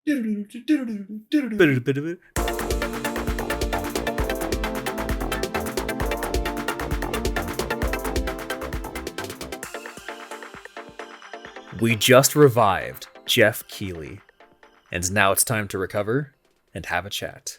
We just revived Jeff Keighley, and now it's time to recover and have a chat.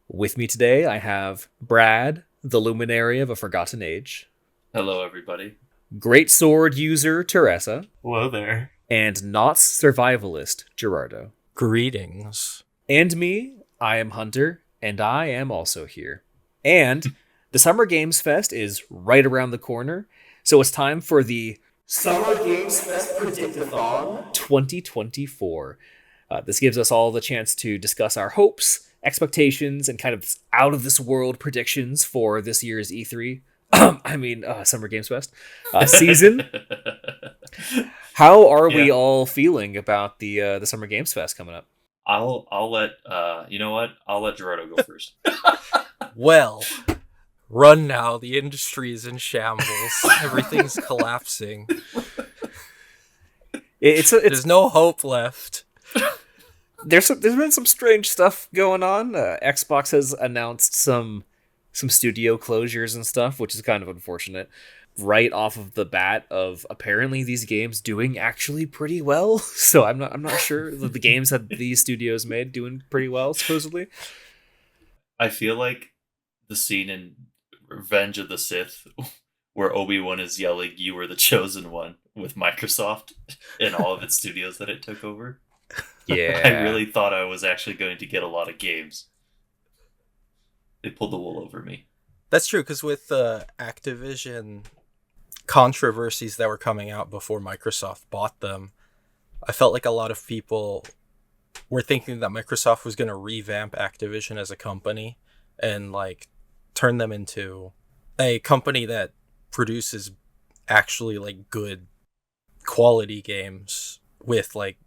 With me today, I have Brad, the luminary of a forgotten age. Hello, everybody. Great sword user, Teresa. Hello there. And not survivalist, Gerardo. Greetings. And me, I am Hunter, and I am also here. And the Summer Games Fest is right around the corner, so it's time for the Summer Games Fest Predictathon 2024. This gives us all the chance to discuss our hopes, expectations, and kind of out-of-this-world predictions for this year's E3. Summer Games Fest season. How are we all feeling about the Summer Games Fest coming up? I'll let I'll let Gerardo go first. Well, run now. The industry is in shambles. Everything's collapsing. There's no hope left. There's been some strange stuff going on. Xbox has announced some studio closures and stuff, which is kind of unfortunate. Right off of the bat of apparently these games doing actually pretty well. So I'm not sure that the games that these studios made doing pretty well, supposedly. I feel like the scene in Revenge of the Sith where Obi-Wan is yelling, "You were the chosen one," with Microsoft and all of its studios that it took over. Yeah. I really thought I was actually going to get a lot of games. They pulled the wool over me. That's true, because with the Activision controversies that were coming out before Microsoft bought them, I felt like a lot of people were thinking that Microsoft was going to revamp Activision as a company and like turn them into a company that produces actually like good quality games with like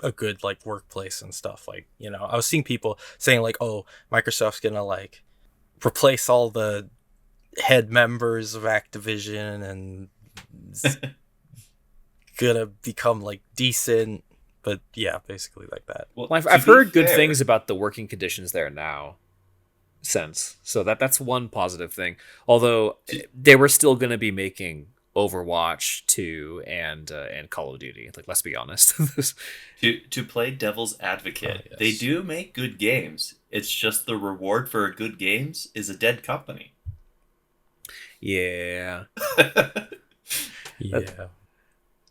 a good like workplace and stuff. Like, you know, I was seeing people saying like, oh, Microsoft's going to like replace all the head members of Activision and gonna become like decent, but yeah, basically like that. Well, I've heard good things about the working conditions there now since, so that's one positive thing, although they were still going to be making Overwatch 2 and Call of Duty, like, let's be honest. to play devil's advocate, yes. They do make good games. It's just the reward for good games is a dead company. Yeah. Yeah.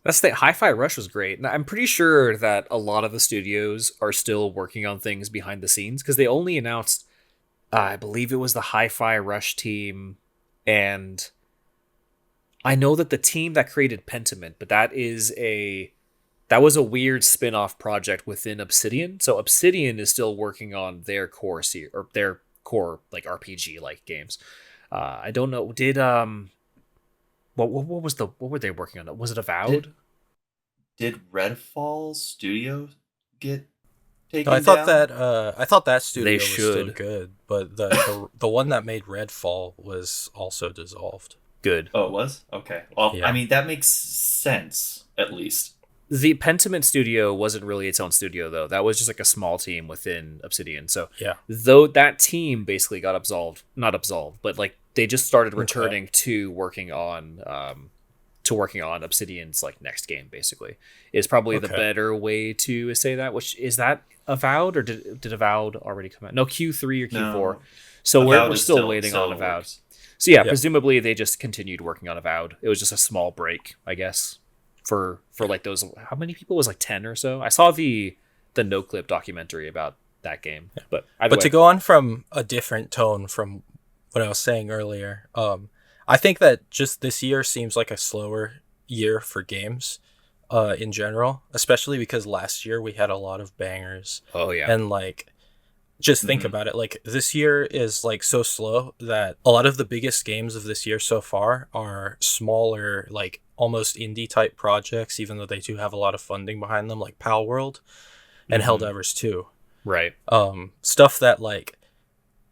That's the Hi-Fi Rush was great. And I'm pretty sure that a lot of the studios are still working on things behind the scenes because they only announced, I believe it was the Hi-Fi Rush team, and I know that the team that created Pentiment, but that was a weird spin-off project within Obsidian. So Obsidian is still working on their core like RPG like games. I don't know. Did what were they working on? Was it Avowed? Did Redfall Studio get taken No, down? I thought that studio They was should. still good, but the one that made Redfall was also dissolved. Good. Oh, it was? Okay. Well, Yeah. I mean, that makes sense, at least. The Pentiment studio wasn't really its own studio, though. That was just like a small team within Obsidian. So, Yeah. though that team basically got not absolved, but like they just started returning to working on Obsidian's like next game. Basically, is probably the better way to say that. Which is that Avowed, or did Avowed already come out? No, Q3 or Q4. No. So Avowed we're is still waiting on Avowed. works. So yeah, Yep. presumably they just continued working on Avowed. It was just a small break, I guess, for like those. How many people? It was like 10 or so. I saw the NoClip documentary about that game, but To go on from a different tone from what I was saying earlier, I think that just this year seems like a slower year for games in general, especially because last year we had a lot of bangers. Oh yeah, And like, just think about it. Like, this year is like so slow that a lot of the biggest games of this year so far are smaller, like almost indie type projects, even though they do have a lot of funding behind them, like Pal World and Helldivers 2. right. Stuff that like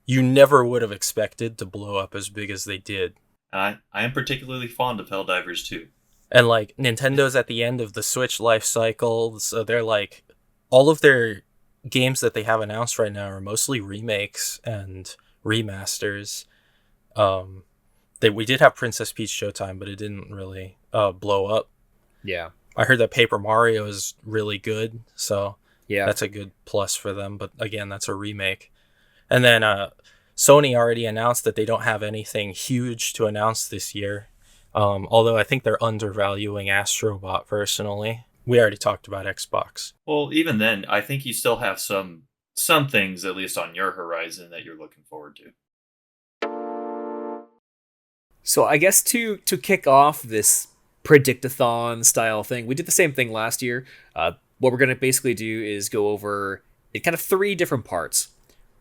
you never would have expected to blow up as big as they did. I am particularly fond of Helldivers 2. And like Nintendo's at the end of the Switch life cycle, so they're like all of their games that they have announced right now are mostly remakes and remasters. We did have Princess Peach Showtime, but it didn't really blow up. Yeah. I heard that Paper Mario is really good, so Yeah. that's a good plus for them. But again, that's a remake. And then Sony already announced that they don't have anything huge to announce this year. Although I think they're undervaluing Astrobot personally. We already talked about Xbox. Well, even then, I think you still have some things at least on your horizon that you're looking forward to. So I guess to kick off this Predictathon style thing, we did the same thing last year. What we're going to basically do is go over in kind of three different parts.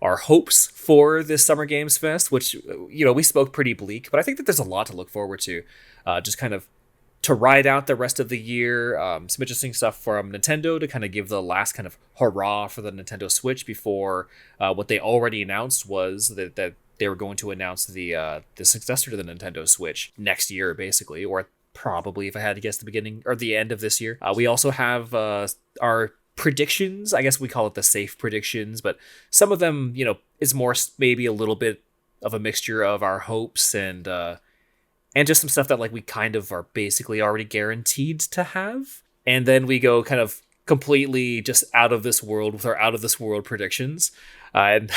Our hopes for this Summer Games Fest, which, we spoke pretty bleak, but I think that there's a lot to look forward to. Just kind of to ride out the rest of the year. Some interesting stuff from Nintendo to kind of give the last kind of hurrah for the Nintendo Switch before what they already announced was that they were going to announce the successor to the Nintendo Switch next year, basically, or probably, if I had to guess, the beginning or the end of this year. We also have our predictions. I guess we call it the safe predictions, but some of them, is more maybe a little bit of a mixture of our hopes and just some stuff that like we kind of are basically already guaranteed to have. And then we go kind of completely just out of this world with our out of this world predictions. And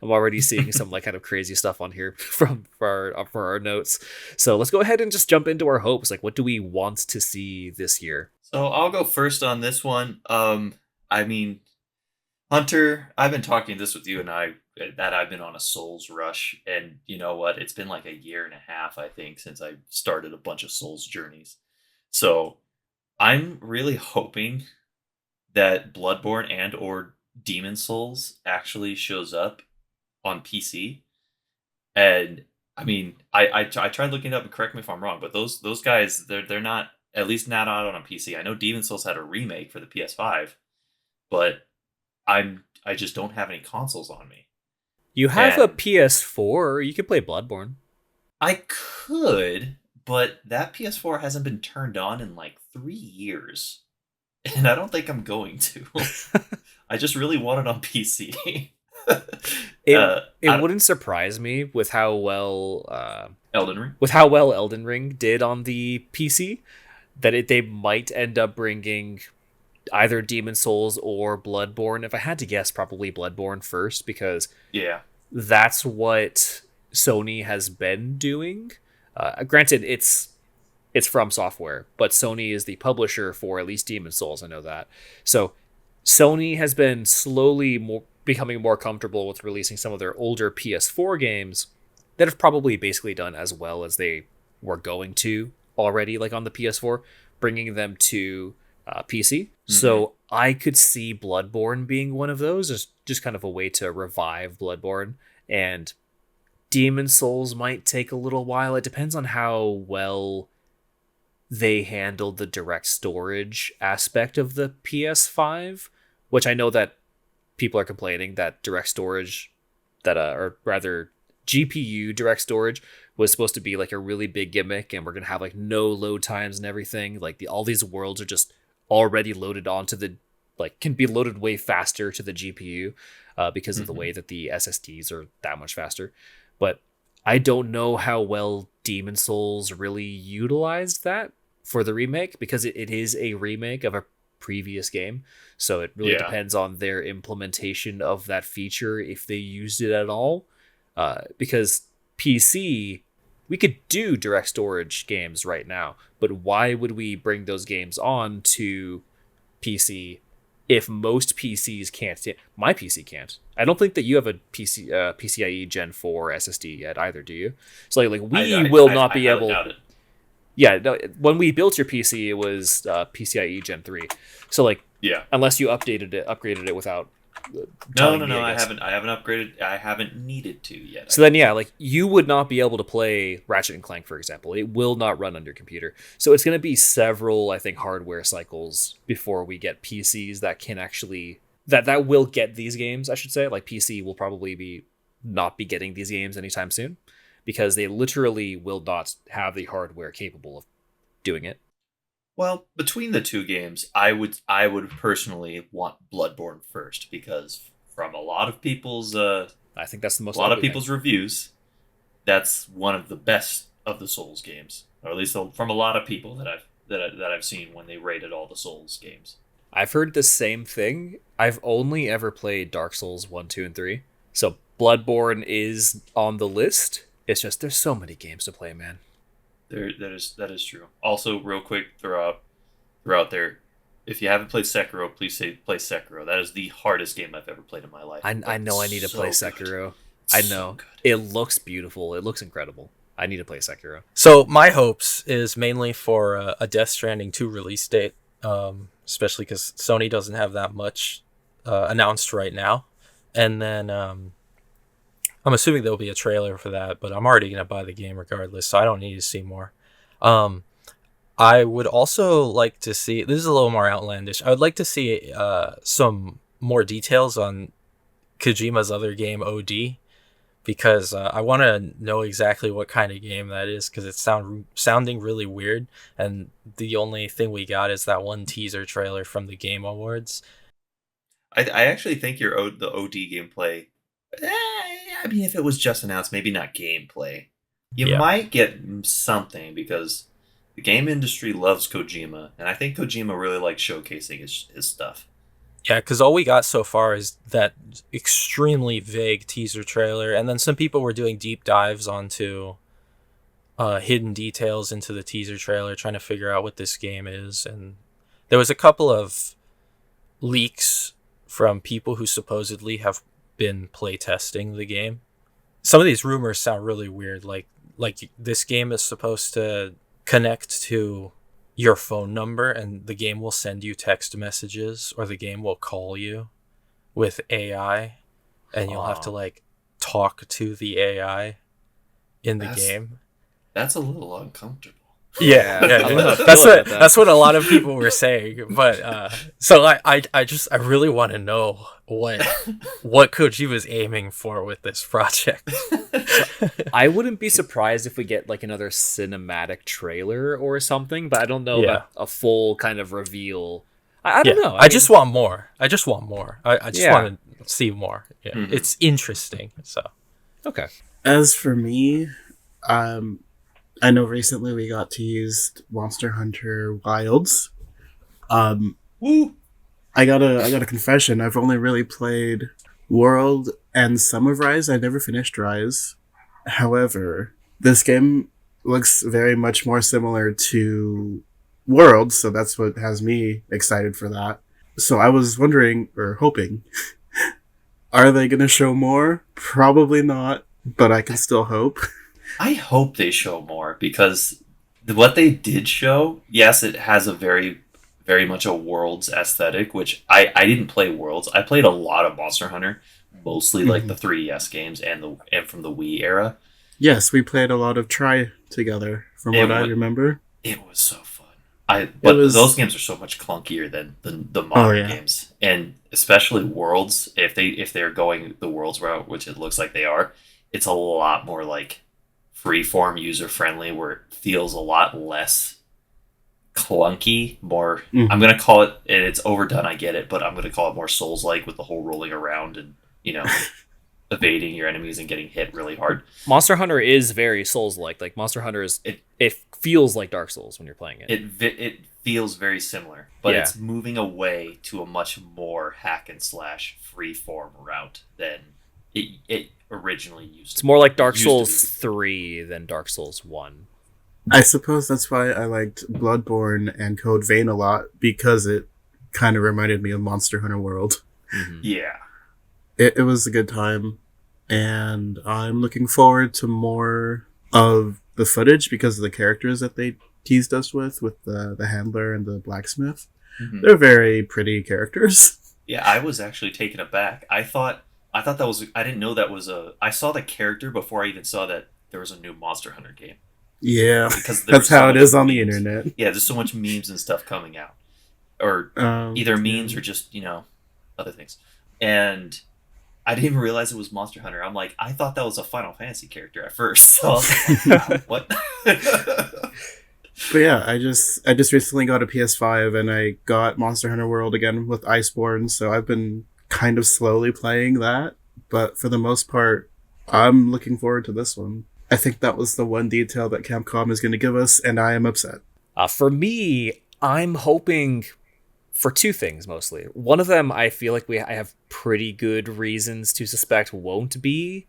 I'm already seeing some like kind of crazy stuff on here for our notes. So let's go ahead and just jump into our hopes. Like, what do we want to see this year? So I'll go first on this one. I mean, Hunter, I've been talking this with you and that I've been on a Souls rush, and you know what? It's been like a year and a half, I think, since I started a bunch of Souls journeys. So I'm really hoping that Bloodborne and or Demon Souls actually shows up on PC. And I mean, I tried looking it up, and correct me if I'm wrong, but those guys, they're not, at least not out on a PC. I know Demon Souls had a remake for the PS5, but I just don't have any consoles on me. You have a PS4. You can play Bloodborne. I could, but that PS4 hasn't been turned on in like 3 years. And I don't think I'm going to. I just really want it on PC. It wouldn't surprise me with how well Elden Ring did on the PC that they might end up bringing either Demon Souls or Bloodborne. If I had to guess, probably Bloodborne first, because that's what Sony has been doing. Granted, it's From Software, but Sony is the publisher for at least Demon Souls. I know that. So Sony has been slowly becoming more comfortable with releasing some of their older PS4 games that have probably basically done as well as they were going to already, like on the PS4, bringing them to PC. Mm-hmm. So I could see Bloodborne being one of those, as just kind of a way to revive Bloodborne. And Demon Souls might take a little while. It depends on how well they handled the direct storage aspect of the PS5, which I know that people are complaining that direct storage, or rather GPU direct storage, was supposed to be like a really big gimmick, and we're gonna have like no load times and everything. Like all these worlds are just already loaded onto can be loaded way faster to the GPU because of the way that the SSDs are that much faster. But I don't know how well Demon Souls really utilized that for the remake, because it is a remake of a previous game. So it really depends on their implementation of that feature, if they used it at all. Because PC, we could do direct storage games right now, but why would we bring those games on to PC if most PCs can't? My PC can't. I don't think that you have a PCIe Gen 4 SSD yet either, do you? So we will not be able. Yeah, no, when we built your PC, it was PCIe Gen 3. So unless you upgraded it without. No, I haven't upgraded. I haven't needed to yet. So then, you would not be able to play Ratchet and Clank, for example. It will not run on your computer. So it's going to be several, I think, hardware cycles before we get PCs that can actually that will get these games. I should say, like PC will probably not be getting these games anytime soon, because they literally will not have the hardware capable of doing it. Well, between the two games, I would personally want Bloodborne first because from I think that's the a most lot of likely thing. people's reviews, that's one of the best of the Souls games, or at least from a lot of people that I've seen when they rated all the Souls games. I've heard the same thing. I've only ever played Dark Souls 1, 2, and 3. So Bloodborne is on the list. It's just there's so many games to play, man. That is true. Also, real quick, throw out there, if you haven't played Sekiro, please play Sekiro. That is the hardest game I've ever played in my life. I But know I need to so play good. Sekiro. I So know. good. It looks beautiful. It looks incredible. I need to play Sekiro. So my hopes is mainly for a Death Stranding 2 release date, especially because Sony doesn't have that much announced right now. And then I'm assuming there'll be a trailer for that, but I'm already going to buy the game regardless, so I don't need to see more. Um, I would also like to see, this is a little more outlandish, I would like to see some more details on Kojima's other game, OD, because I want to know exactly what kind of game that is because it's sounding really weird, and the only thing we got is that one teaser trailer from the Game Awards. I actually think the OD gameplay. I mean, if it was just announced, maybe not gameplay, you Yeah, might get something because the game industry loves Kojima, and I think Kojima really likes showcasing his stuff. yeah, because all we got so far is that extremely vague teaser trailer, and then some people were doing deep dives onto hidden details into the teaser trailer, trying to figure out what this game is, and there was a couple of leaks from people who supposedly have been playtesting the game. Some of these rumors sound really weird, like this game is supposed to connect to your phone number and the game will send you text messages or the game will call you with AI and you'll have to Oh, like talk to the AI in the that's game. that's a little uncomfortable. Yeah, I yeah, don't know yeah. how I feel That's about what that. that's what a lot of people were saying. But so I really want to know what Koji was aiming for with this project. I wouldn't be surprised if we get like another cinematic trailer or something, but I don't know Yeah, about a full kind of reveal. I don't yeah. know. I I mean, just want more. I just want more. I just yeah. want to see more. Yeah, Mhm. it's interesting. So Okay. As for me, um, I know recently we got to use Monster Hunter Wilds. Um, Woo! I got a confession. I've only really played World and some of Rise. I never finished Rise. However, this game looks very much more similar to World, so that's what has me excited for that. So I was wondering or hoping, are they going to show more? Probably not, but I can still hope. I hope they show more because what they did show, yes, it has a very much a Worlds aesthetic, which I didn't play Worlds. I played a lot of Monster Hunter, mostly like the Mhm. 3DS games and from the Wii era. Yes, we played a lot of Try together, from It what I was remember. it was so fun. It But those was. games are so much clunkier than the Oh modern yeah. games, and especially Worlds. If they're going the Worlds route, which it looks like they are, it's a lot more like freeform, user friendly, where it feels a lot less clunky. More, I'm Mhm. gonna call it, and it's overdone. I get it, but I'm gonna call it more Souls like with the whole rolling around and you know evading your enemies and getting hit really hard. Monster Hunter is very Souls-like. Like Monster Hunter is It it feels like Dark Souls when you're playing it. it feels very similar, but Yeah. it's moving away to a much more hack and slash freeform route than it originally used It's to. more like Dark Used to Souls be. 3 than Dark Souls 1. I suppose that's why I liked Bloodborne and Code Vein a lot because it kind of reminded me of Monster Hunter World. Mhm. Yeah, It was a good time, and I'm looking forward to more of the footage because of the characters that they teased us with the handler and the blacksmith. Mhm. They're very pretty characters. yeah. I was actually taken aback. I thought that was. I didn't know that was a. I saw the character before I even saw that there was a new Monster Hunter game Yeah, because there that's was so how it much is on the memes. internet. Yeah, there's so much memes and stuff coming out, or either memes yeah. or just other things. And I didn't even realize it was Monster Hunter. I'm like, I thought that was a Final Fantasy character at first. So I was like, wow, what? But yeah, I just recently got a PS5 and I got Monster Hunter World again with Iceborne, so I've been kind of slowly playing that. But for the most part, I'm looking forward to this one. I think that was the one detail that Capcom is going to give us, and I am upset. For me, I'm hoping for two things mostly. One of them, I feel like I have pretty good reasons to suspect won't be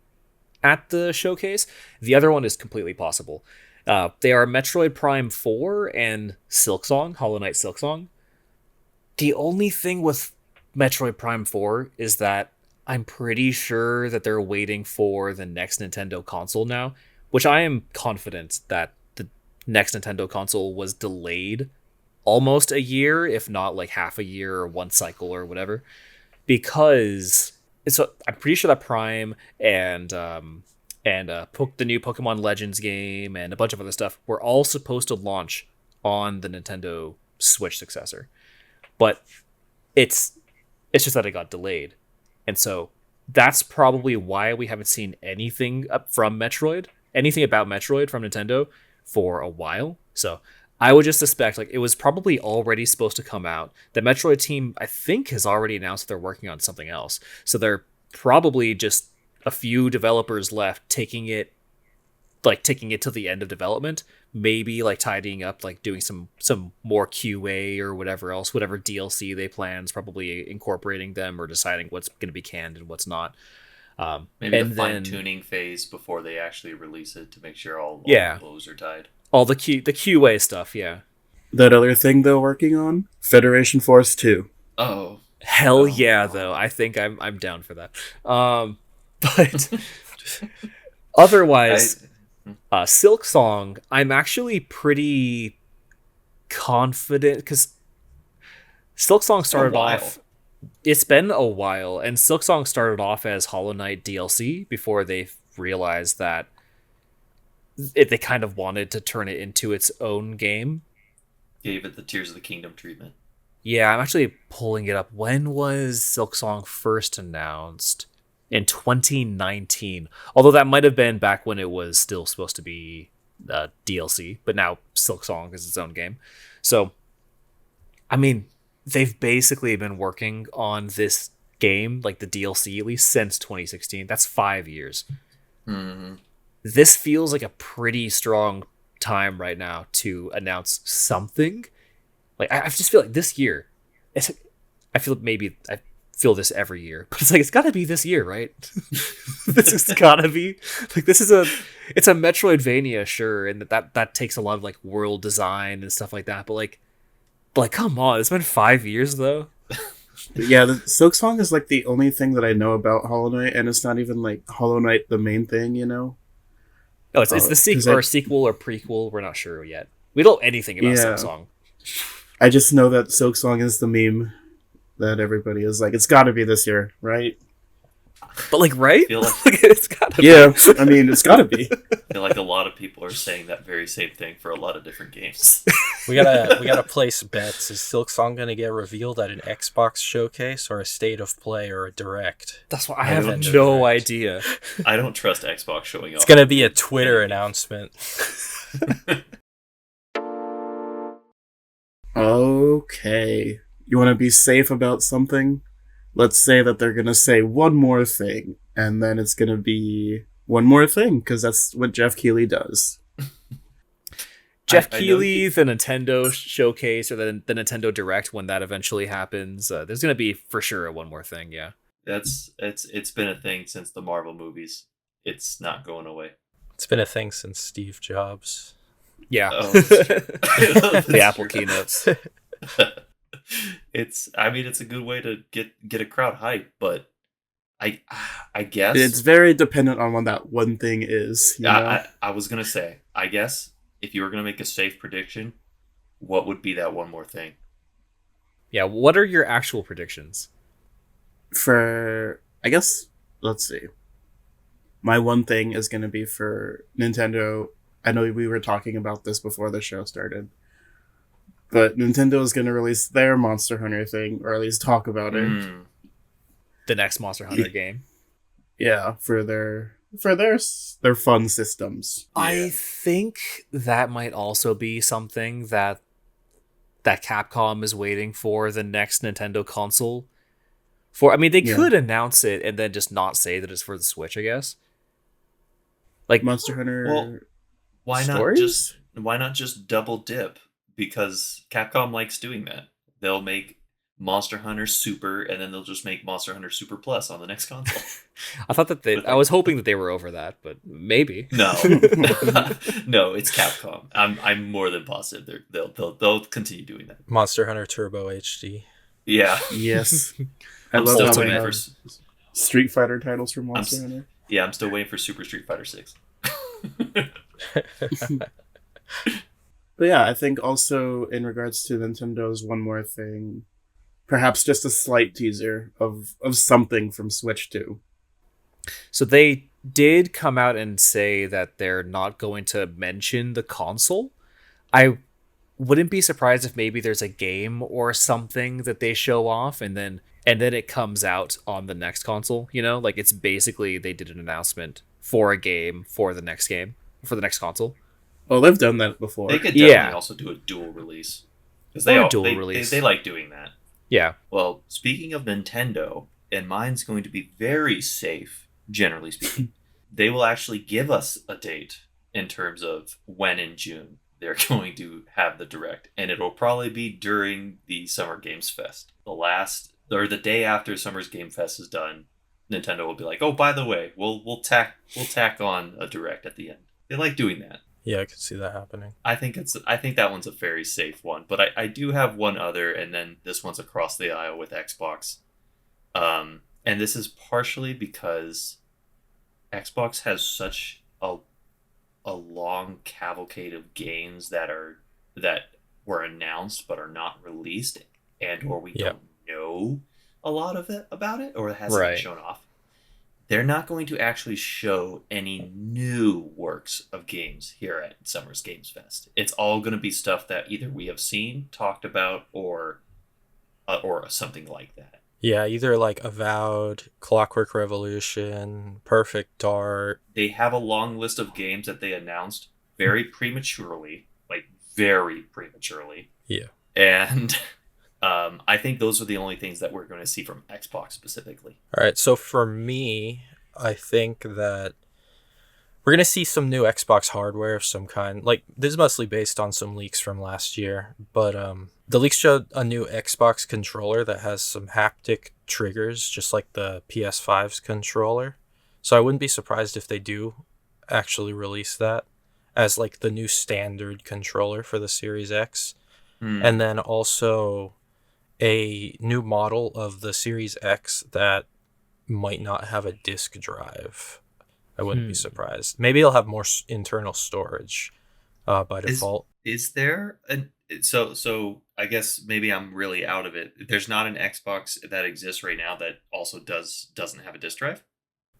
at the showcase. The other one is completely possible. They are Metroid Prime 4 and Silksong, Hollow Knight Silksong. The only thing with Metroid Prime 4 is that I'm pretty sure that they're waiting for the next Nintendo console now, which I am confident that the next Nintendo console was delayed almost a year, if not like half a year or one cycle or whatever, because I'm pretty sure that Prime and the new Pokemon Legends game and a bunch of other stuff were all supposed to launch on the Nintendo Switch successor, but it's just that it got delayed, and so that's probably why we haven't seen anything anything about Metroid from Nintendo for a while. So I would just suspect like it was probably already supposed to come out. The Metroid team, I think, has already announced that they're working on something else. So they're probably just a few developers left taking it to the end of development, maybe like tidying up, like doing some more QA or whatever else, whatever DLC they plans, probably incorporating them or deciding what's going to be canned and what's not. Maybe and the then fine-tuning phase before they actually release it to make sure all Yeah. the bows are tied. all the QA stuff, yeah. That other thing they're working on, Federation Force 2. Oh, Hell Oh, yeah, no. though. I think I'm down for that. But otherwise, Silk Song, I'm actually pretty confident because Silk Song started while. off. It's been a while, and Silk Song started off as Hollow Knight DLC before they realized that they kind of wanted to turn it into its own game. Gave it the Tears of the Kingdom treatment. Yeah, I'm actually pulling it up. When was Silk Song first announced? In 2019. Although that might have been back when it was still supposed to be DLC, but now Silk Song is its own game. So, I mean, they've basically been working on this game, like the DLC at least, since 2016. That's 5 years. Mm-hmm. This feels like a pretty strong time right now to announce something. Like I just feel like this year, I feel this every year, but it's like it's gotta be this year, right? This has gotta be like it's a Metroidvania, sure, and that takes a lot of like world design and stuff like that. But like come on, it's been 5 years though. Yeah, the Silk Song is like the only thing that I know about Hollow Knight, and it's not even like Hollow Knight the main thing, you know? No, it's the 'cause sequel or prequel. We're not sure yet. We don't know anything about Yeah. Silk Song. I just know that Silk Song is the meme that everybody is like, it's gotta be this year, right? But like, right? Feel like- It's gotta Yeah, I mean, it's gotta be. I feel like a lot of people are saying that very same thing for a lot of different games. We gotta place bets. Is Silk Song gonna get revealed at an Xbox showcase or a State of Play or a Direct? That's why I I have don't no know. idea. I don't trust Xbox showing off. It's gonna be a Twitter announcement. Okay. You want to be safe about something? Let's say that they're going to say one more thing, and then it's going to be one more thing, because that's what Jeff Keighley does. Jeff I know Keighley, the Nintendo showcase or the Nintendo Direct when that eventually happens. There's gonna be for sure one more thing. Yeah, It's been a thing since the Marvel movies. It's not going away. It's been a thing since Steve Jobs. yeah. Oh, that's true. The That's Apple true. keynotes. It's a good way to get a crowd hyped, but I guess It's very dependent on what that one thing is. You know? I was gonna say, I guess if you were gonna make a safe prediction, what would be that one more thing? Yeah. What are your actual predictions? For, I guess, let's see. My one thing is going to be for Nintendo. I know we were talking about this before the show started, but Nintendo is going to release their Monster Hunter thing, or at least talk about it. Mm. The next Monster Hunter game. Yeah, for their for their fun systems. I think that might also be something that Capcom is waiting for the next Nintendo console. For I mean, they Yeah. could announce it and then just not say that it's for the Switch, I guess. Like, Monster Hunter Well, stories? why not just double dip? Because Capcom likes doing that. They'll make Monster Hunter Super, and then they'll just make Monster Hunter Super Plus on the next console. I thought that With, I was hoping that they were over that, but maybe. no, no, it's Capcom. I'm more than positive they'll continue doing that. Monster Hunter Turbo HD. Yeah, Yes. I I'm love still how they waiting have for. Street Fighter titles from Monster Hunter. Yeah, I'm still waiting for Super Street Fighter 6. But yeah, I think also in regards to Nintendo's one more thing, perhaps just a slight teaser of something from Switch 2. So they did come out and say that they're not going to mention the console. I wouldn't be surprised if maybe there's a game or something that they show off and then it comes out on the next console, you know? Like it's basically they did an announcement for a game for the next console. Well, they've done that before. They could definitely Yeah. also do a dual release. Because Or a dual release. They like doing that. Yeah. Well, speaking of Nintendo, and mine's going to be very safe, generally speaking, they will actually give us a date in terms of when in June they're going to have the direct, and it'll probably be during the Summer Games Fest. The day after Summer's Game Fest is done, Nintendo will be like, "Oh, by the way, we'll tack on a direct at the end." They like doing that. Yeah, I could see that happening. I think that one's a very safe one, but I do have one other, and then this one's across the aisle with Xbox. And this is partially because Xbox has such a long cavalcade of games that were announced but are not released, and or we don't know a lot of it about it, or it hasn't been shown off. They're not going to actually show any new works of games here at Summer's Games Fest. It's all going to be stuff that either we have seen, talked about, or something like that. Yeah, either like Avowed, Clockwork Revolution, Perfect Dark. They have a long list of games that they announced very prematurely, like very prematurely. Yeah. And I think those are the only things that we're going to see from Xbox specifically. All right, so for me, I think that we're going to see some new Xbox hardware of some kind. Like, this is mostly based on some leaks from last year, but the leaks showed a new Xbox controller that has some haptic triggers, just like the PS5's controller. So I wouldn't be surprised if they do actually release that as like the new standard controller for the Series X. And then also a new model of the Series X that might not have a disk drive. I wouldn't be surprised. Maybe it'll have more internal storage by default. Is there so I guess maybe I'm really out of it. There's not an Xbox that exists right now that also doesn't have a disk drive?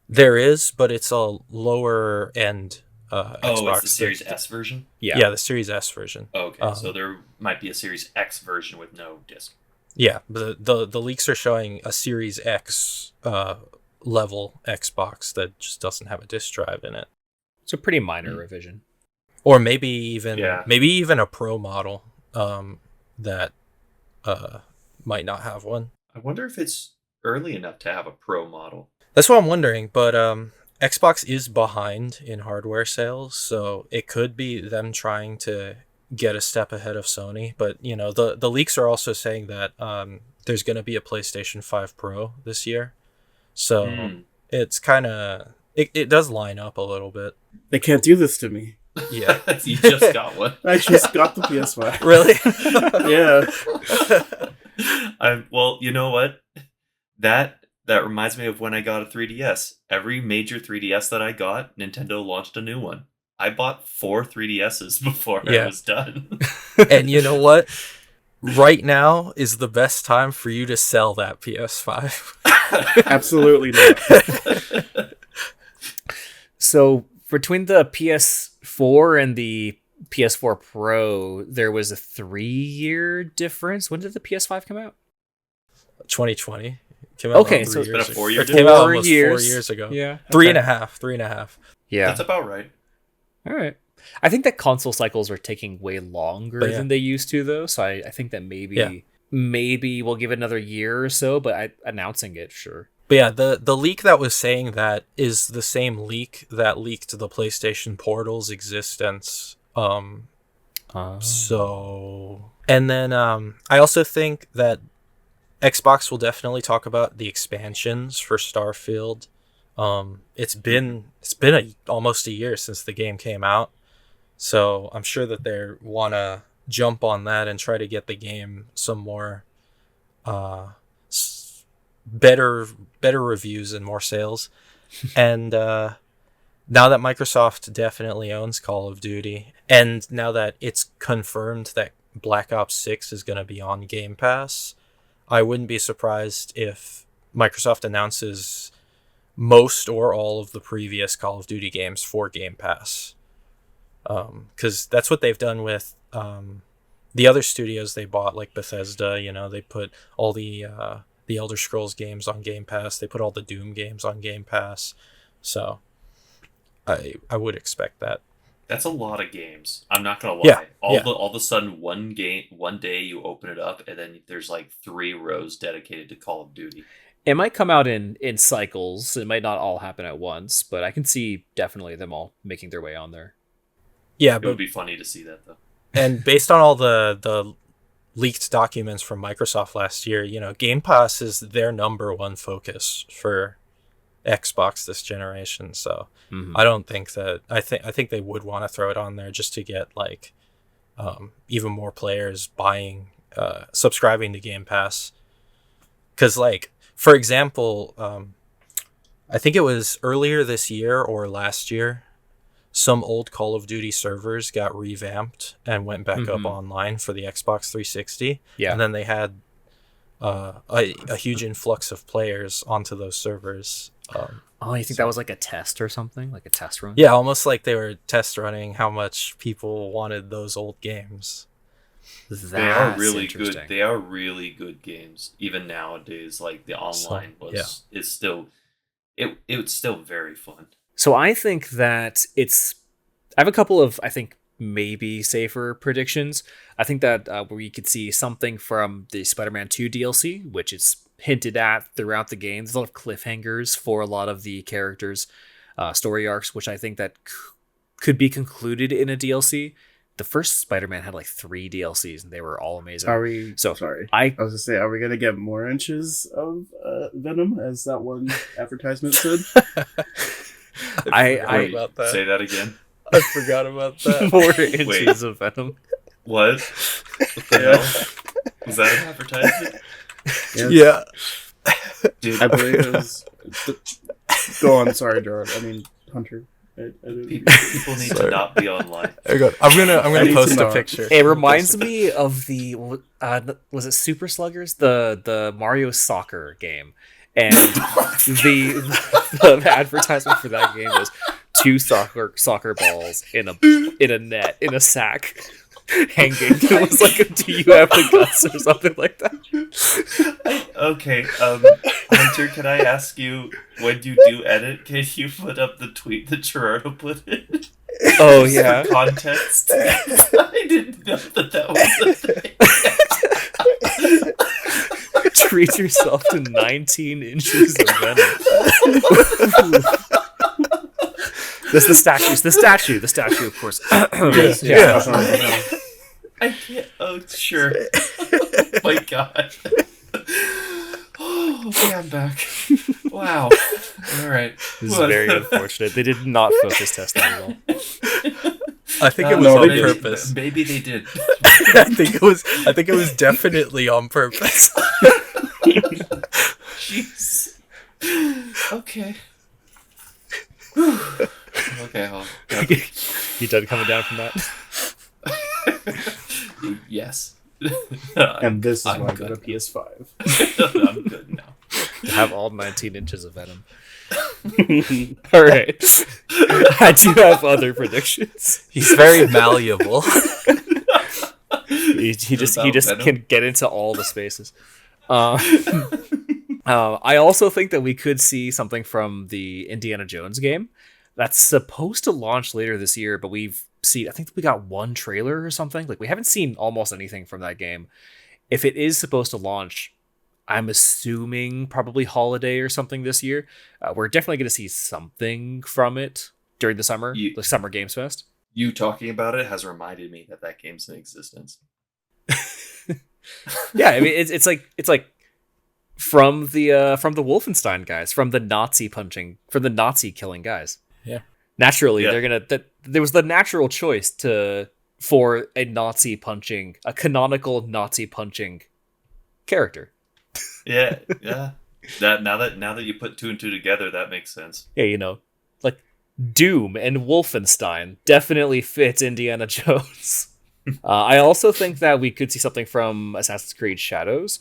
There is, but it's a lower end Xbox. It's the Series S version? Yeah, the Series S version. Okay, so there might be a Series X version with no disc. Yeah, the leaks are showing a Series X level Xbox that just doesn't have a disk drive in it. It's a pretty minor revision. Or maybe even a Pro model that might not have one. I wonder if it's early enough to have a Pro model. That's what I'm wondering, but Xbox is behind in hardware sales, so it could be them trying to get a step ahead of Sony. But, you know, the leaks are also saying that there's going to be a PlayStation 5 Pro this year. So it's kind of... It does line up a little bit. They can't do this to me. Yeah. You just got one. I just got the PS5. Really? Yeah. Well, you know what? That reminds me of when I got a 3DS. Every major 3DS that I got, Nintendo launched a new one. I bought 4 3DSs before I was done. And you know what? Right now is the best time for you to sell that PS5. Absolutely not. So between the PS4 and the PS4 Pro, there was a 3-year difference. When did the PS5 come out? 2020. Came out Okay, about so 3 it's been a years 4 ago. year It came out 4 almost years. 4 years ago. Yeah. Three okay. and a half. 3.5. Yeah. That's about right. All right. I think that console cycles are taking way longer But yeah. than they used to, though. So I think that maybe we'll give it another year or so. But announcing it, sure. But yeah, the leak that was saying that is the same leak that leaked the PlayStation Portal's existence. So, and then I also think that Xbox will definitely talk about the expansions for Starfield. It's been almost a year since the game came out, so I'm sure that they want to jump on that and try to get the game some more better reviews and more sales. And now that Microsoft definitely owns Call of Duty, and now that it's confirmed that Black Ops 6 is going to be on Game Pass, I wouldn't be surprised if Microsoft announces most or all of the previous Call of Duty games for Game Pass. Because that's what they've done with the other studios they bought, like Bethesda. You know, they put all the Elder Scrolls games on Game Pass. They put all the Doom games on Game Pass. So I would expect that. That's a lot of games. I'm not gonna lie. Yeah, All of a sudden, one day you open it up, and then there's like 3 rows dedicated to Call of Duty. It might come out in cycles. It might not all happen at once, but I can see definitely them all making their way on there. Yeah, It would but be funny to see that though. and based on all the leaked documents from Microsoft last year, you know, Game Pass is their number one focus for Xbox this generation. So I don't think that I think they would want to throw it on there just to get like even more players buying subscribing to Game Pass. Because like, for example, I think it was earlier this year or last year, some old Call of Duty servers got revamped and went back up online for the Xbox 360. Yeah. And then they had a huge influx of players onto those servers. Oh, you think that was like a test or something? Like a test run? Yeah, almost like they were test running how much people wanted those old games. They are That's really interesting. good. They are really good games. Even nowadays, like the online is still it's still very fun. So I think that I have a couple of, I think, maybe safer predictions. I think that we could see something from the Spider-Man 2 DLC, which is hinted at throughout the game. There's a lot of cliffhangers for a lot of the characters' story arcs, which I think that could be concluded in a DLC. The first Spider-Man had like 3 DLCs, and they were all amazing. Are we? So Sorry, I I was gonna say, are we gonna get more inches of Venom, as that one advertisement said? I forgot about that. Say that again. I forgot about that. more inches of Venom. What? What the hell? Was that an advertisement? Yeah. Dude, I believe it was. Go on, sorry, Gerard. I mean, Hunter. I didn't- people need to not be online. I'm gonna I need post to a know. picture. It reminds me of the was it Super Sluggers, the Mario Soccer game, and the advertisement for that game was 2 soccer balls in a net in a sack hanging. It was like, do you have the guts or something like that? Okay, Hunter, can I ask you, when you do edit, can you put up the tweet that Gerardo put in? Oh yeah. For context. I didn't know that was a thing. Treat yourself to 19 inches of venom. That's the statue. The statue, of course. Yes, Yeah. I can't. Oh, sure. Oh my god. Oh, okay, I'm back. Wow. All right. This is very unfortunate. They did not focus test that at all. I think it was No, on they did. purpose. Maybe they did. I think it was definitely on purpose. Jeez. Okay. Whew. Okay, hold on. You done coming down from that? Yes. And this is I'm why I good got a PS5. I'm good now. To have all 19 inches of venom. All right. I do have other predictions. He's very malleable. He just Venom? can get into all the spaces. I also think that we could see something from the Indiana Jones game that's supposed to launch later this year, but I think we got one trailer or something. Like we haven't seen almost anything from that game. If it is supposed to launch, I'm assuming probably holiday or something this year. We're definitely going to see something from it during the Summer Games Fest. You talking about it has reminded me that game's in existence. Yeah, I mean it's like from the Wolfenstein guys, from the Nazi killing guys. Yeah. Naturally, Yeah. they're gonna. There was the natural choice for a canonical Nazi punching character. Yeah, yeah. Now that you put two and two together, that makes sense. Yeah, like Doom and Wolfenstein definitely fits Indiana Jones. I also think that we could see something from Assassin's Creed Shadows.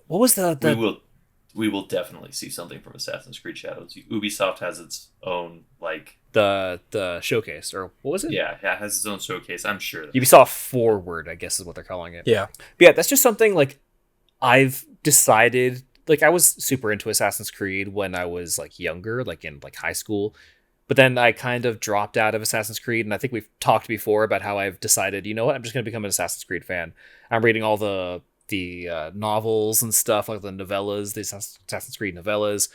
What was We will definitely see something from Assassin's Creed Shadows. Ubisoft has its own the showcase, or what was it? Yeah, it has its own showcase. I'm sure. Ubisoft Forward, I guess is what they're calling it. Yeah. But yeah, that's just something like I've decided. Like I was super into Assassin's Creed when I was like younger, like in like high school. But then I kind of dropped out of Assassin's Creed, and I think we've talked before about how I've decided, you know what, I'm just going to become an Assassin's Creed fan. I'm reading all the novels and stuff, like the novellas, the Assassin's Creed novellas.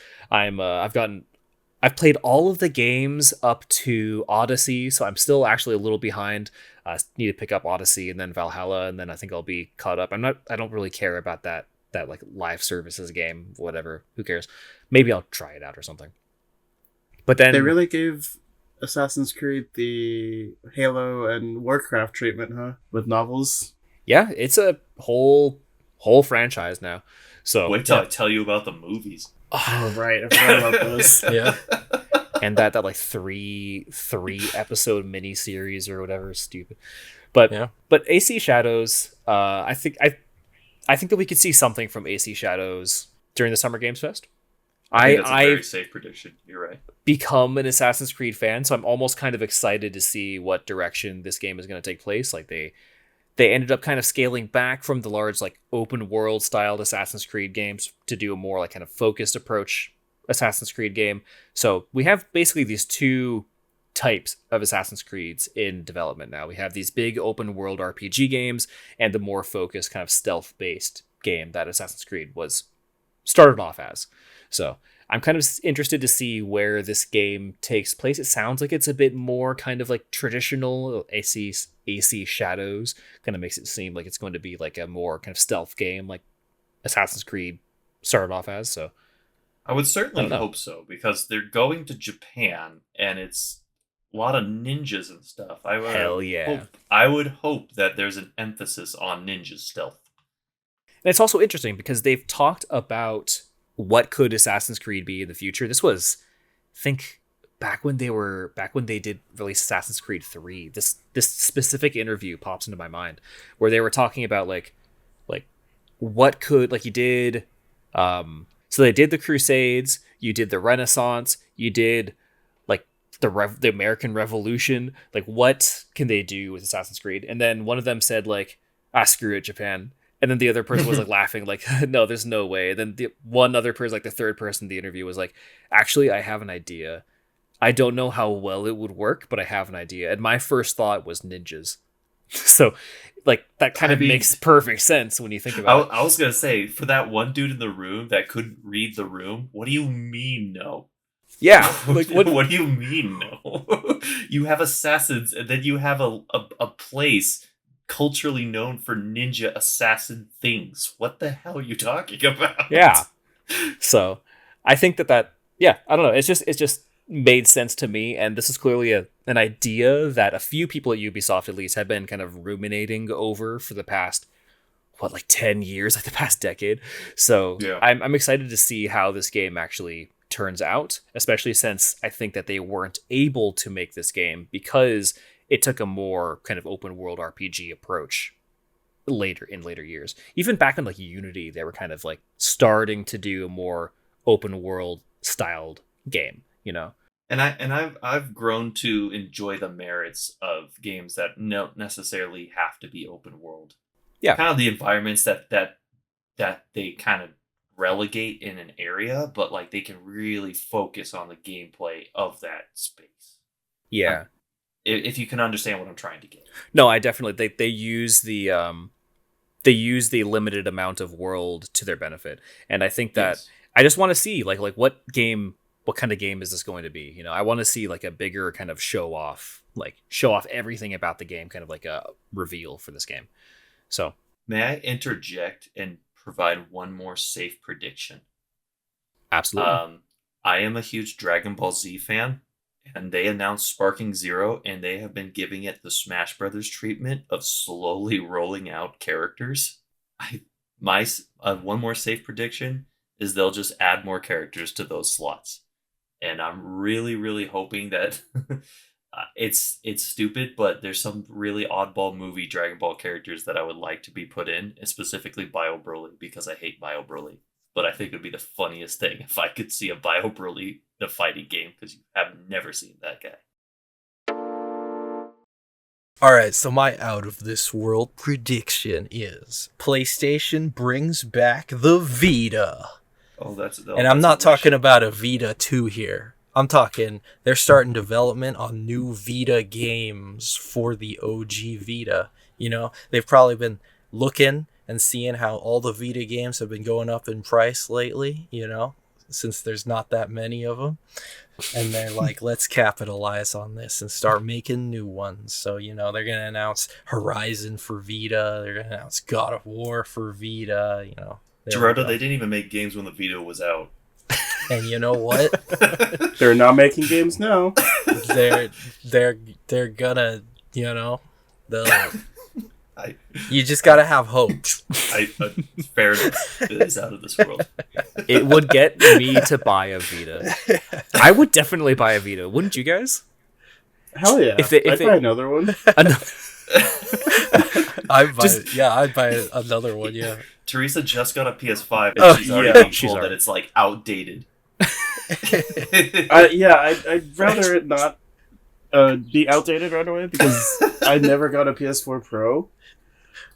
I've played all of the games up to Odyssey, so I'm still actually a little behind. Need to pick up Odyssey and then Valhalla, and then I think I'll be caught up. I don't really care about that like live services game, whatever. Who cares? Maybe I'll try it out or something. But then They really gave Assassin's Creed the Halo and Warcraft treatment, huh? With novels. yeah, it's a whole franchise now. So Wait till I tell you about the movies. Oh, right. I forgot about those. Yeah. and that like three episode mini series or whatever is stupid. But Yeah. but AC Shadows, I think that we could see something from AC Shadows during the Summer Games Fest. I think that's a very I've safe prediction. You're right. become an Assassin's Creed fan, so I'm almost kind of excited to see what direction this game is going to take place. Like they ended up kind of scaling back from the large like open world styled Assassin's Creed games to do a more like kind of focused approach Assassin's Creed game. So we have basically these two types of Assassin's Creeds in development now. We have these big open world RPG games and the more focused kind of stealth based game that Assassin's Creed was started off as. So I'm kind of interested to see where this game takes place. It sounds like it's a bit more kind of like traditional AC Shadows. Kind of makes it seem like it's going to be like a more kind of stealth game like Assassin's Creed started off as. So I would I certainly don't know. hope so, because they're going to Japan and it's a lot of ninjas and stuff. Hell yeah. I would hope that there's an emphasis on ninja stealth. And it's also interesting because they've talked about what could Assassin's Creed be in the future. This was, I think, back when they did release Assassin's Creed 3. This specific interview pops into my mind where they were talking about like what could like you did so they did the Crusades, you did the Renaissance, you did like the American Revolution. Like what can they do with Assassin's Creed? And then one of them said like, screw it, Japan. And then the other person was like laughing, like, no, there's no way. And then the one other person, like the third person in the interview, was like, actually, I have an idea. I don't know how well it would work, but I have an idea. And my first thought was ninjas. So, like, that kind of makes perfect sense when you think about it. I was gonna say, for that one dude in the room that couldn't read the room, what do you mean no? Yeah. Like, what do you mean no? You have assassins, and then you have a place culturally known for ninja assassin things. What the hell are you talking about? Yeah. So I think that yeah, I don't know. It's just made sense to me, and this is clearly an idea that a few people at Ubisoft at least have been kind of ruminating over for the past 10 years, like the past decade. So Yeah. I'm excited to see how this game actually turns out, especially since I think that they weren't able to make this game because it took a more kind of open world RPG approach in later years. Even back in like Unity, they were kind of like starting to do a more open world styled game, you know? And I've grown to enjoy the merits of games that don't necessarily have to be open world. Yeah. Kind of the environments that they kind of relegate in an area, but like they can really focus on the gameplay of that space. Yeah. If you can understand what I'm trying to get. No, I definitely they use the limited amount of world to their benefit. And I think that Yes. I just want to see like what kind of game is this going to be? You know, I want to see like a bigger kind of show off everything about the game, kind of like a reveal for this game. So, May I interject and provide one more safe prediction? absolutely. I am a huge Dragon Ball Z fan, and they announced Sparking Zero, and they have been giving it the Smash Brothers treatment of slowly rolling out characters. One more safe prediction is they'll just add more characters to those slots, and I'm really, really hoping that it's stupid, but there's some really oddball movie Dragon Ball characters that I would like to be put in, and specifically Bio Broly, because I hate Bio Broly. But I think it would be the funniest thing if I could see a Bio Broly in a fighting game, because you have never seen that guy. Alright, so my out of this world prediction is PlayStation brings back the Vita. And I'm not talking about a Vita 2 here. I'm talking they're starting development on new Vita games for the OG Vita. You know, they've probably been looking and seeing how all the Vita games have been going up in price lately, you know, since there's not that many of them. And they're like, let's capitalize on this and start making new ones. So, you know, they're going to announce Horizon for Vita. They're going to announce God of War for Vita, you know. Gerardo, they didn't even make games when the Vita was out. And you know what? They're not making games now. They're gonna, you know, you just gotta have hope. Fair enough. It is out of this world. It would get me to buy a Vita. I would definitely buy a Vita, wouldn't you guys? Hell yeah! I'd buy another one. I'd buy another one. Yeah. Teresa just got a PS5, and she's already being she's told already. that it's like outdated. I'd rather it not be outdated right away, because I never got a PS4 Pro,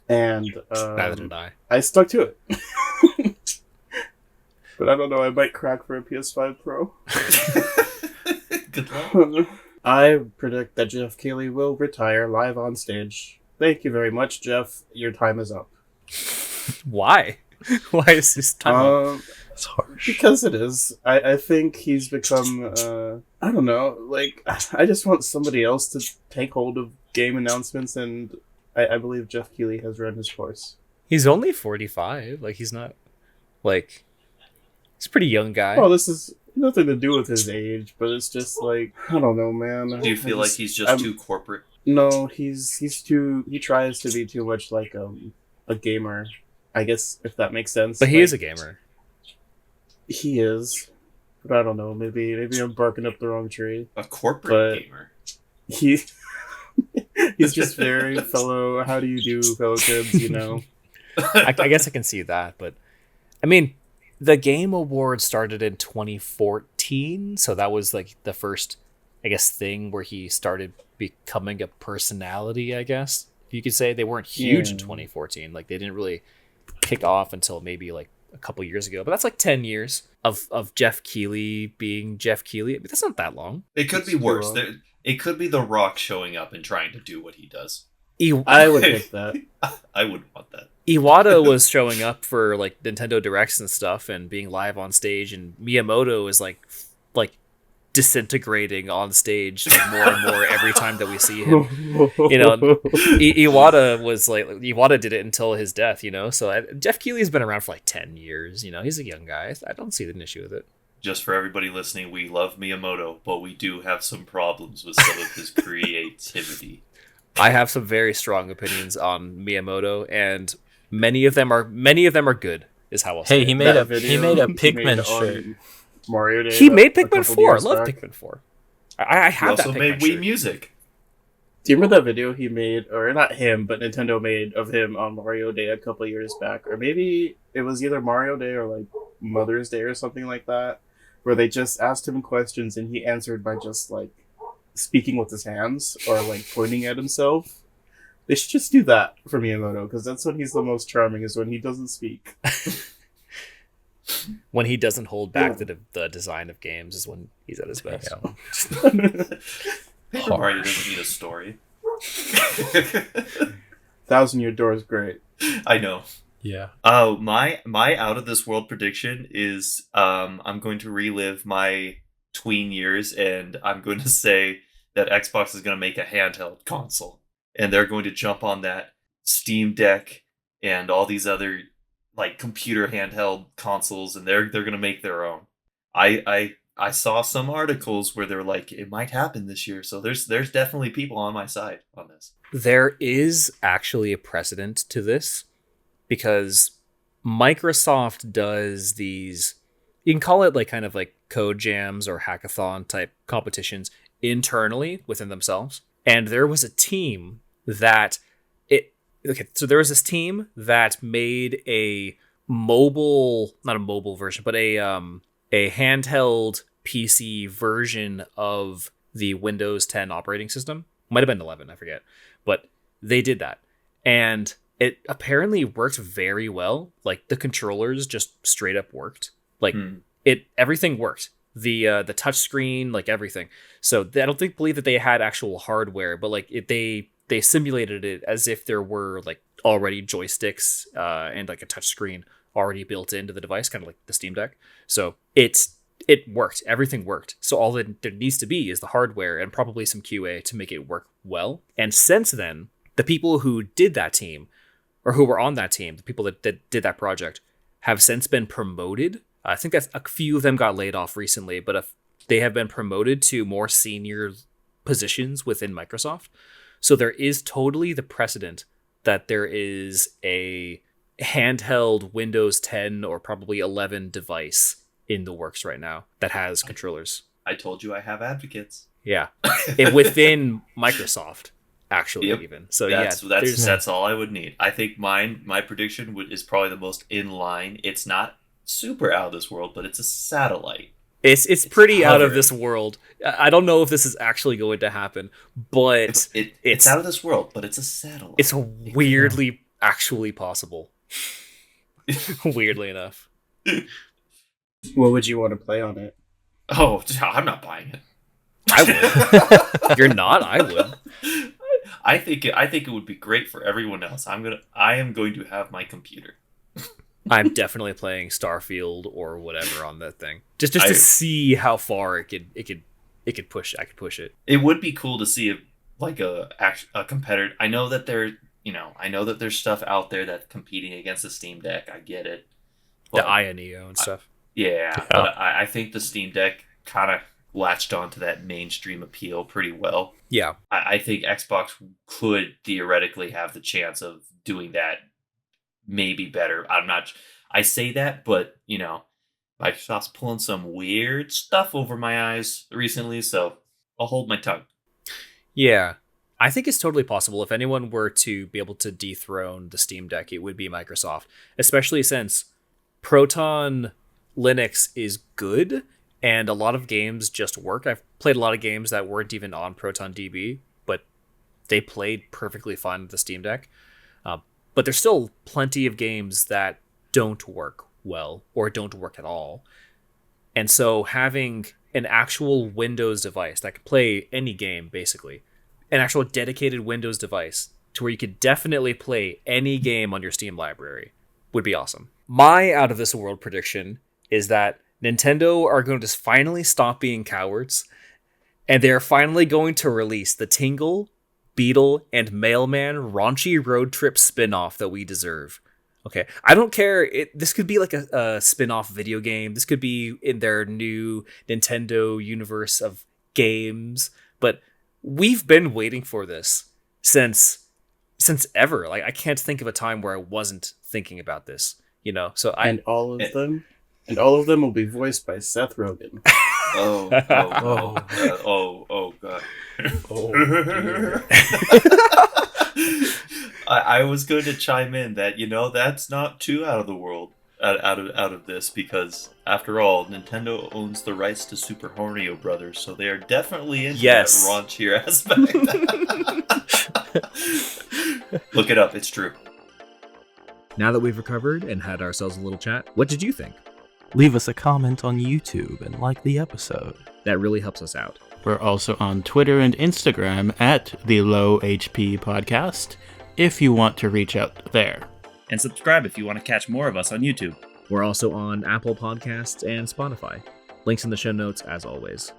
and Neither did I. I stuck to it. But I don't know, I might crack for a PS5 Pro. Good luck. I predict that Jeff Keighley will retire live on stage. Thank you very much, Jeff. Your time is up. Why? Why is this time? It's harsh. Because it is. I think he's become, I don't know, like, I just want somebody else to take hold of game announcements, and I believe Jeff Keighley has run his course. He's only 45. Like, he's not, like, he's a pretty young guy. Well, this is nothing to do with his age, but it's just like, I don't know, man. Do you feel like he's just too corporate? No, he's too, he tries to be too much like a gamer, I guess, if that makes sense. But he like, is a gamer. He is. But I don't know, maybe I'm barking up the wrong tree. A corporate But- gamer. He's just very fellow, how do you do, fellow kids, you know? I guess I can see that, but I mean, the Game Awards started in 2014, so that was like the first, I guess, thing where he started becoming a personality, I guess. You could say they weren't huge in 2014. Like, they didn't really kick off until maybe like a couple years ago. But that's like 10 years of Jeff Keighley being Jeff Keighley. I mean, that's not that long. It could be worse. It could be The Rock showing up and trying to do what he does. I would pick that. I would want that. Iwata was showing up for like Nintendo Directs and stuff and being live on stage, and Miyamoto is like disintegrating on stage like, more and more every time that we see him. You know, Iwata did it until his death, you know. So Jeff Keighley's been around for like 10 years, you know. He's a young guy. I don't see an issue with it. Just for everybody listening, we love Miyamoto, but we do have some problems with some of his creativity. I have some very strong opinions on Miyamoto, and many of them are good. Is how I'll say. Hey, he it. made a Video Pikmin made shirt. on Mario Day. He made a Pikmin couple 4. I years love back. Pikmin 4. I He have that also Pikmin made Wii shirt. Music. Do you remember that video he made, or not him, but Nintendo made of him on Mario Day a couple years back? Or maybe it was either Mario Day or like Mother's Day or something like that, where they just asked him questions and he answered by just like speaking with his hands or like pointing at himself. They should just do that for Miyamoto, because that's when he's the most charming, is when he doesn't speak. When he doesn't hold back the design of games is when he's at his best. Paper Mario doesn't need a story. 1,000-Year Door is great. I know. Yeah. Oh, my out of this world prediction is I'm going to relive my tween years, and I'm going to say that Xbox is going to make a handheld console, and they're going to jump on that Steam Deck and all these other like computer handheld consoles, and they're going to make their own. I saw some articles where they're like, it might happen this year, so there's definitely people on my side on this. There is actually a precedent to this, because Microsoft does these, you can call it like kind of like code jams or hackathon type competitions internally within themselves. And there was a team that there was this team that made a mobile, not a mobile version, but a handheld PC version of the Windows 10 operating system. Might have been 11, I forget. But they did that. And it apparently worked very well. Like the controllers just straight up worked. Like everything worked. The touch screen, like everything. So I don't believe that they had actual hardware, but like they simulated it as if there were like already joysticks and like a touch screen already built into the device, kind of like the Steam Deck. So it worked. Everything worked. So all that there needs to be is the hardware and probably some QA to make it work well. And since then, the people who did that team, or who were on that team, the people that did that project, have since been promoted. I think that a few of them got laid off recently, but if they have been promoted to more senior positions within Microsoft. So there is totally the precedent that there is a handheld Windows 10 or probably 11 device in the works right now that has controllers. I told you I have advocates. Yeah. Within Microsoft, actually. Yep. Even. So that's all I would need. I think my prediction is probably the most in line. It's not super out of this world, but it's a satellite. It's pretty out of this world. I don't know if this is actually going to happen, but it's out of this world, but it's a satellite. It's weirdly actually possible. Weirdly enough. What would you want to play on it? Oh, I'm not buying it. I would. You're not? I would. I think it would be great for everyone else. I am going to have my computer. I'm definitely playing Starfield or whatever on that thing, just to see how far it could push. I could push it. It would be cool to see a competitor. I know that there's stuff out there that's competing against the Steam Deck. I get it. The INEO and stuff. But I think the Steam Deck kind of latched onto that mainstream appeal pretty well. Yeah. I think Xbox could theoretically have the chance of doing that maybe better. I say that, but Microsoft's pulling some weird stuff over my eyes recently, so I'll hold my tongue. Yeah. I think it's totally possible. If anyone were to be able to dethrone the Steam Deck, it would be Microsoft, especially since Proton Linux is good and a lot of games just work. I've played a lot of games that weren't even on Proton DB, but they played perfectly fine with the Steam Deck. But there's still plenty of games that don't work well or don't work at all. And so having an actual Windows device that could play any game, basically, an actual dedicated Windows device to where you could definitely play any game on your Steam library would be awesome. My out of this world prediction is that Nintendo are going to finally stop being cowards, and they're finally going to release the Tingle, Beetle, and Mailman raunchy road trip spin-off that we deserve. Okay, I don't care. This could be like a spin-off video game. This could be in their new Nintendo universe of games. But we've been waiting for this since ever. Like, I can't think of a time where I wasn't thinking about this. So all of them will be voiced by Seth Rogen. Oh god. Oh dear. I was going to chime in that that's not too out of the world out of this, because after all, Nintendo owns the rights to Super Mario Brothers, so they are definitely into that raunchier aspect. Look it up, it's true. Now that we've recovered and had ourselves a little chat, what did you think? Leave us a comment on YouTube and like the episode. That really helps us out. We're also on Twitter and Instagram at the Low HP Podcast if you want to reach out there. And subscribe if you want to catch more of us on YouTube. We're also on Apple Podcasts and Spotify. Links in the show notes as always.